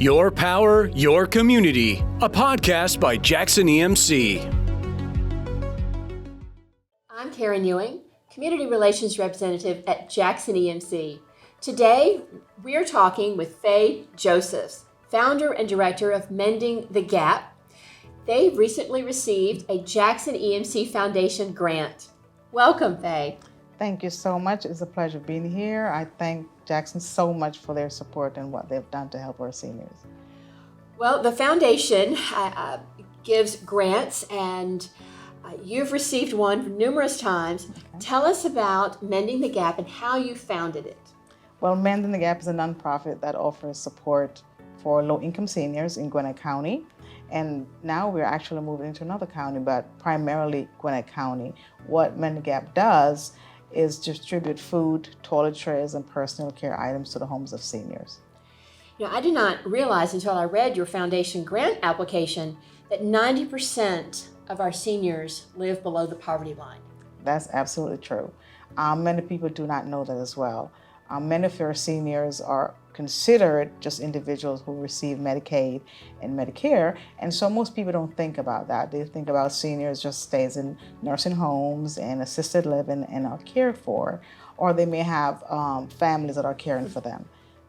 Your Power, Your Community, a podcast by Jackson EMC. I'm Karen Ewing, Community Relations Representative at Jackson EMC. Today, we're talking with Fay Josephs, founder and director of Mending the Gap. They recently received a Jackson EMC Foundation grant. Welcome, Fay. Thank you so much. It's a pleasure being here. I thank Jackson so much for their support and what they've done to help our seniors. Well, the foundation gives grants, and you've received one numerous times. Okay. Tell us about Mending the Gap and how you founded it. Well, Mending the Gap is a nonprofit that offers support for low-income seniors in Gwinnett County. And now we're actually moving into another county, but primarily Gwinnett County. What Mending the Gap does is distribute food, toiletries, and personal care items to the homes of seniors. You know, I did not realize until I read your foundation grant application that 90% of our seniors live below the poverty line. That's absolutely true. Many people do not know that as well. Many of our seniors are considered just individuals who receive Medicaid and Medicare, and so most people don't think about that. They think about seniors just stays in nursing homes and assisted living and are cared for, or they may have families that are caring for them.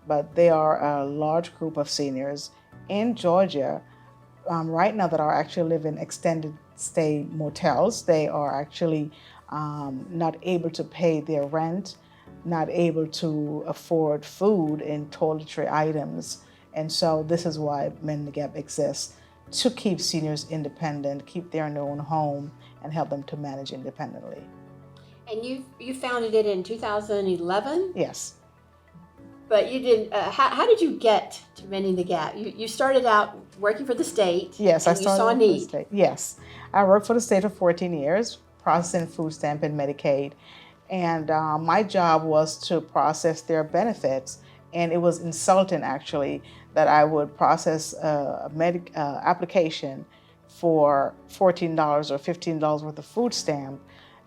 But they are a large group of seniors in Georgia right now that are actually living in extended stay motels. They are actually not able to pay their rent, not able to afford food and toiletry items. And so this is why Mending the Gap exists, to keep seniors independent, keep their own home, and help them to manage independently. And you founded it in 2011? Yes. But you didn't. How did you get to Mending the Gap? You started out working for the state. Yes, and I started you saw a need. For the state. Yes, I worked for the state for 14 years, processing food stamp and Medicaid. And my job was to process their benefits. And it was insulting, actually, that I would process a application for $14 or $15 worth of food stamp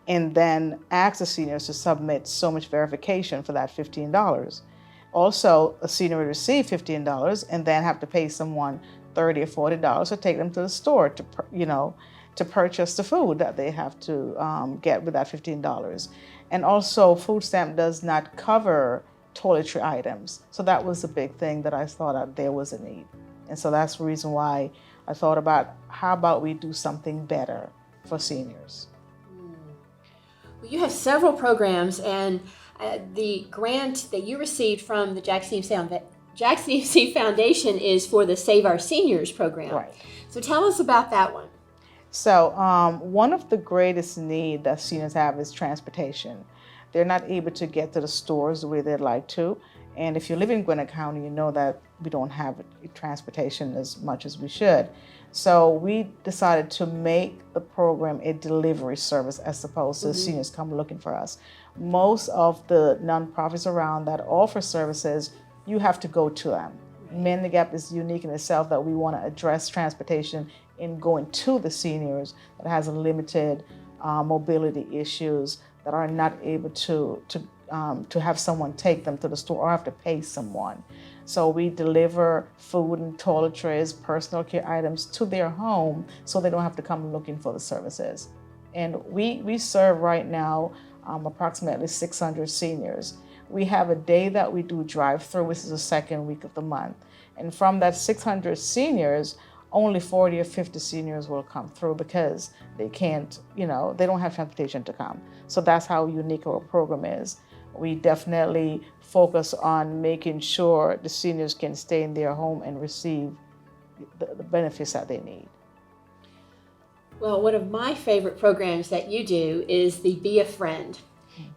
and then ask the seniors to submit so much verification for that $15. Also, a senior would receive $15 and then have to pay someone $30 or $40 to take them to the store to purchase the food that they have to get with that $15. And also, food stamp does not cover toiletry items. So that was a big thing that I thought that there was a need. And so that's the reason why I thought about how about we do something better for seniors. Well, you have several programs, and the grant that you received from the Jackson EMC Foundation is for the Save Our Seniors program. Right. So tell us about that one. So one of the greatest needs that seniors have is transportation. They're not able to get to the stores the way they'd like to. And if you live in Gwinnett County, you know that we don't have transportation as much as we should. So we decided to make the program a delivery service as opposed to seniors come looking for us. Most of the nonprofits around that offer services, you have to go to them. Mending the Gap is unique in itself that we want to address transportation in going to the seniors that has limited mobility issues, that are not able to have someone take them to the store or have to pay someone. So we deliver food and toiletries, personal care items to their home so they don't have to come looking for the services. And we serve right now approximately 600 seniors. We have a day that we do drive-through, which is the second week of the month. And from that 600 seniors, only 40 or 50 seniors will come through because they can't, they don't have transportation to come. So that's how unique our program is. We definitely focus on making sure the seniors can stay in their home and receive the benefits that they need. Well, one of my favorite programs that you do is the Be a Friend,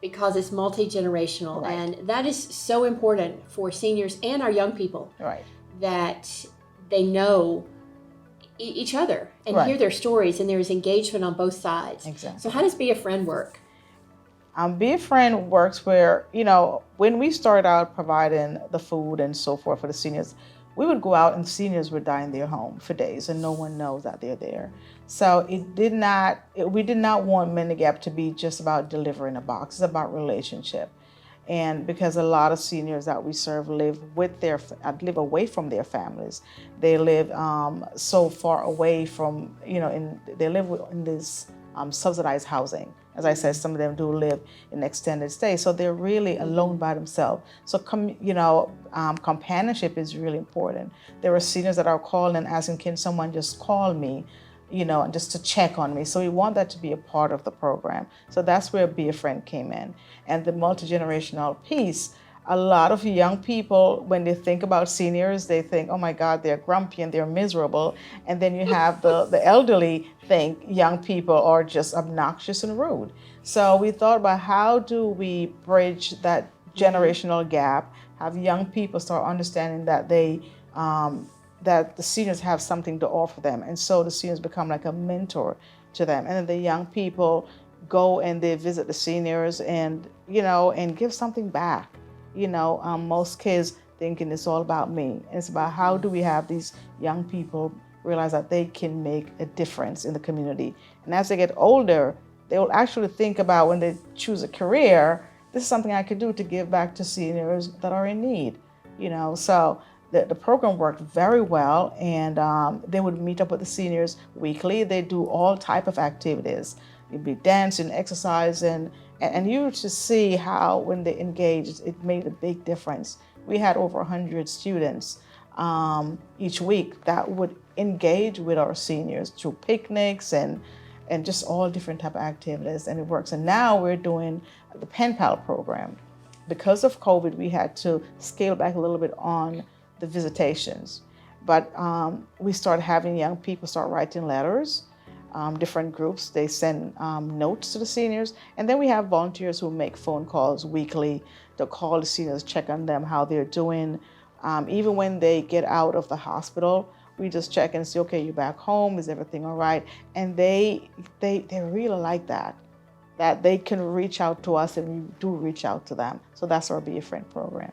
because it's multi-generational. Right. And that is so important for seniors and our young people. Right. That they know each other and Right. hear their stories, and there's engagement on both sides. Exactly. So how does Be a Friend work? Be a Friend works where, when we started out providing the food and so forth for the seniors, we would go out and seniors would die in their home for days and no one knows that they're there. So we did not want Mending the Gap to be just about delivering a box. It's about relationship. And because a lot of seniors that we serve live away from their families, they live so far away from, they live in this subsidized housing. As I said, some of them do live in extended stay, so they're really alone by themselves. So, companionship is really important. There are seniors that are calling and asking, "Can someone just call me?" And just to check on me. So we want that to be a part of the program. So that's where Be a Friend came in. And the multi-generational piece, a lot of young people, when they think about seniors, they think, oh my God, they're grumpy and they're miserable. And then you have the elderly think young people are just obnoxious and rude. So we thought about how do we bridge that generational gap, have young people start understanding that that the seniors have something to offer them. And so the seniors become like a mentor to them. And then the young people go and they visit the seniors and give something back. Most kids thinking it's all about me. And it's about how do we have these young people realize that they can make a difference in the community. And as they get older, they will actually think about when they choose a career, this is something I could do to give back to seniors that are in need. So the program worked very well, and they would meet up with the seniors weekly. They do all type of activities. It'd be dancing, exercising, and you should see how when they engaged, it made a big difference. We had over 100 students each week that would engage with our seniors through picnics and just all different type of activities, and it works. And now we're doing the Pen Pal program. Because of COVID, we had to scale back a little bit on the visitations, but we started having young people start writing letters, different groups, they send notes to the seniors, and then we have volunteers who make phone calls weekly to call the seniors, check on them, how they're doing. Even when they get out of the hospital, we just check and say, okay, you're back home, is everything all right? And they really like that they can reach out to us, and we do reach out to them. So that's our Be a Friend program.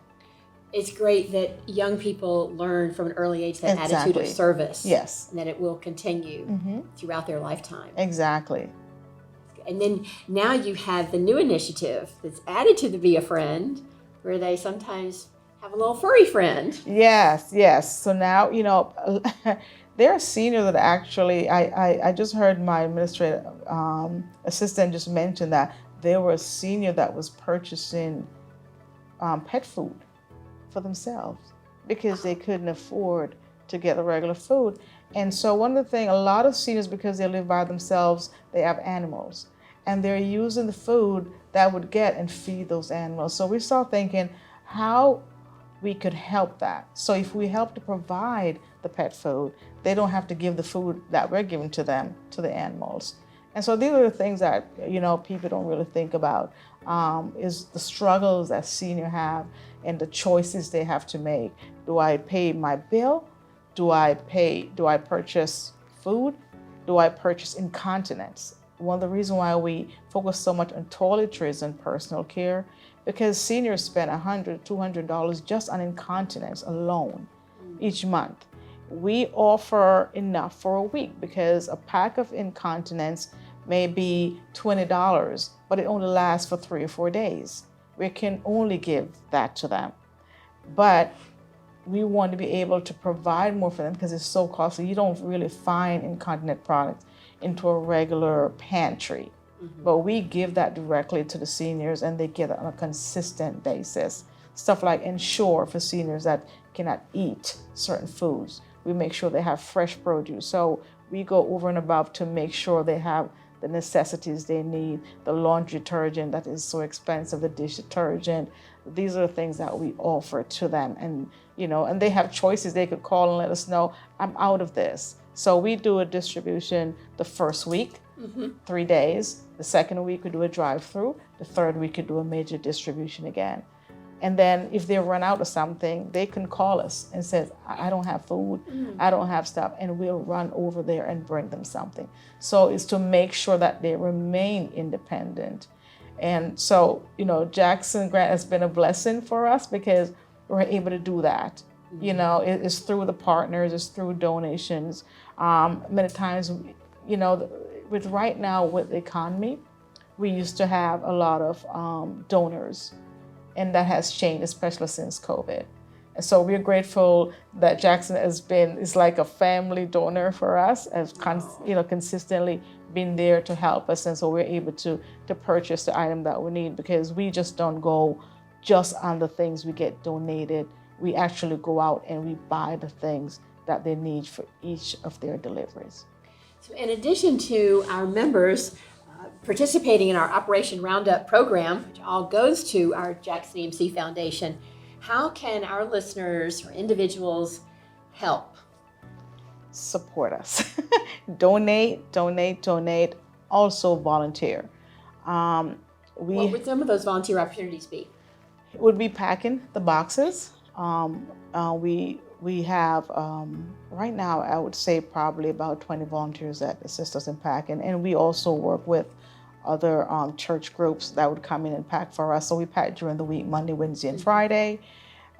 It's great that young people learn from an early age that attitude of service. Yes. And that it will continue throughout their lifetime. Exactly. And then now you have the new initiative that's added to the Be a Friend, where they sometimes have a little furry friend. Yes. So now, there are seniors that actually, I just heard my administrative assistant just mention that there were a senior that was purchasing pet food for themselves because they couldn't afford to get the regular food. And so one of the things, a lot of seniors, because they live by themselves, they have animals, and they're using the food that would get and feed those animals. So we started thinking how we could help that. So if we help to provide the pet food, they don't have to give the food that we're giving to them to the animals. And so these are the things that people don't really think about, is the struggles that seniors have and the choices they have to make. Do I pay my bill? Do I purchase food? Do I purchase incontinence? One of the reasons why we focus so much on toiletries and personal care, because seniors spend $100, $200 just on incontinence alone each month. We offer enough for a week because a pack of incontinence may be $20, but it only lasts for 3 or 4 days. We can only give that to them. But we want to be able to provide more for them because it's so costly. You don't really find incontinent products into a regular pantry. But we give that directly to the seniors, and they get it on a consistent basis. Stuff like Ensure for seniors that cannot eat certain foods. We make sure they have fresh produce. So we go over and above to make sure they have the necessities they need, the laundry detergent that is so expensive, the dish detergent. These are the things that we offer to them. And, and they have choices. They could call and let us know, I'm out of this. So we do a distribution the first week, 3 days. The second week we do a drive-through. The third week we do a major distribution again. And then if they run out of something, they can call us and say, I don't have food, I don't have stuff, and we'll run over there and bring them something. So it's to make sure that they remain independent. And so, Jackson Grant has been a blessing for us because we're able to do that. It's through the partners, it's through donations. Many times, with right now with the economy, we used to have a lot of donors. and that has changed, especially since COVID. And so we're grateful that Jackson is like a family donor for us, has consistently been there to help us, and so we're able to purchase the item that we need, because we just don't go just on the things we get donated. We actually go out and we buy the things that they need for each of their deliveries. So in addition to our members participating in our Operation Roundup program, which all goes to our Jackson EMC Foundation, how can our listeners or individuals help? Support us. Donate. Also volunteer. What would some of those volunteer opportunities be? It would be packing the boxes. We have, right now, I would say probably about 20 volunteers that assist us in packing. And we also work with other church groups that would come in and pack for us. So we pack during the week, Monday, Wednesday, and Friday.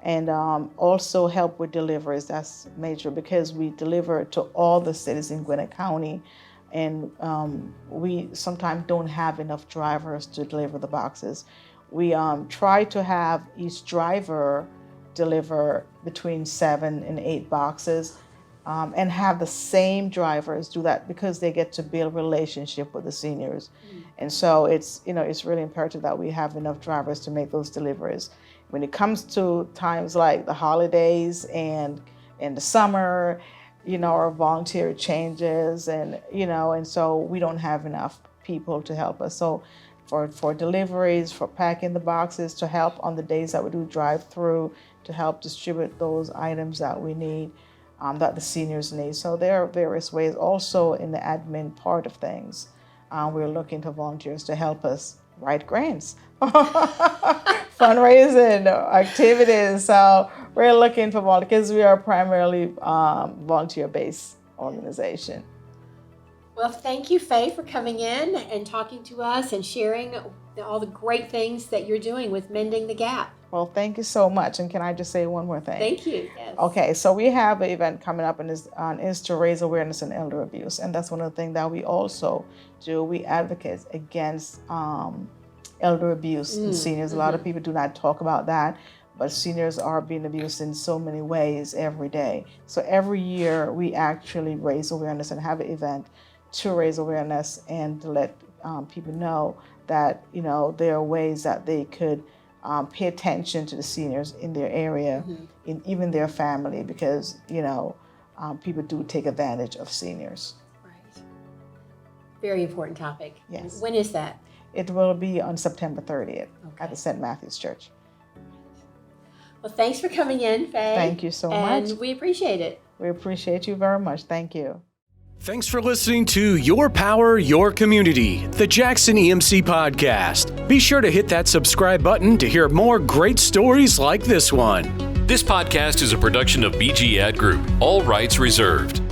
And also help with deliveries. That's major, because we deliver to all the cities in Gwinnett County. And we sometimes don't have enough drivers to deliver the boxes. We try to have each driver deliver between 7 and 8 boxes, and have the same drivers do that, because they get to build a relationship with the seniors. And so it's really imperative that we have enough drivers to make those deliveries. When it comes to times like the holidays and in the summer, our volunteer changes, and so we don't have enough people to help us. So for deliveries, for packing the boxes, to help on the days that we do drive-through, to help distribute those items that we need, that the seniors need. So there are various ways. Also in the admin part of things, we're looking to volunteers to help us write grants, fundraising activities. So we're looking for volunteers, because we are primarily volunteer-based organization. Well, thank you, Fay, for coming in and talking to us and sharing all the great things that you're doing with Mending the Gap. Well, thank you so much. And can I just say one more thing? Thank you. Yes. Okay, so we have an event coming up, and is to raise awareness on elder abuse. And that's one of the things that we also do. We advocate against elder abuse in seniors. A lot of people do not talk about that, but seniors are being abused in so many ways every day. So every year we actually raise awareness and have an event to raise awareness and to let people know that there are ways that they could pay attention to the seniors in their area, in even their family, because people do take advantage of seniors. Right. Very important topic. Yes. When is that? It will be on September 30th at the St. Matthew's Church. Well, thanks for coming in, Fay. Thank you so much. And we appreciate it. We appreciate you very much. Thank you. Thanks for listening to Your Power, Your Community, the Jackson EMC podcast. Be sure to hit that subscribe button to hear more great stories like this one. This podcast is a production of BG Ad Group. All rights reserved.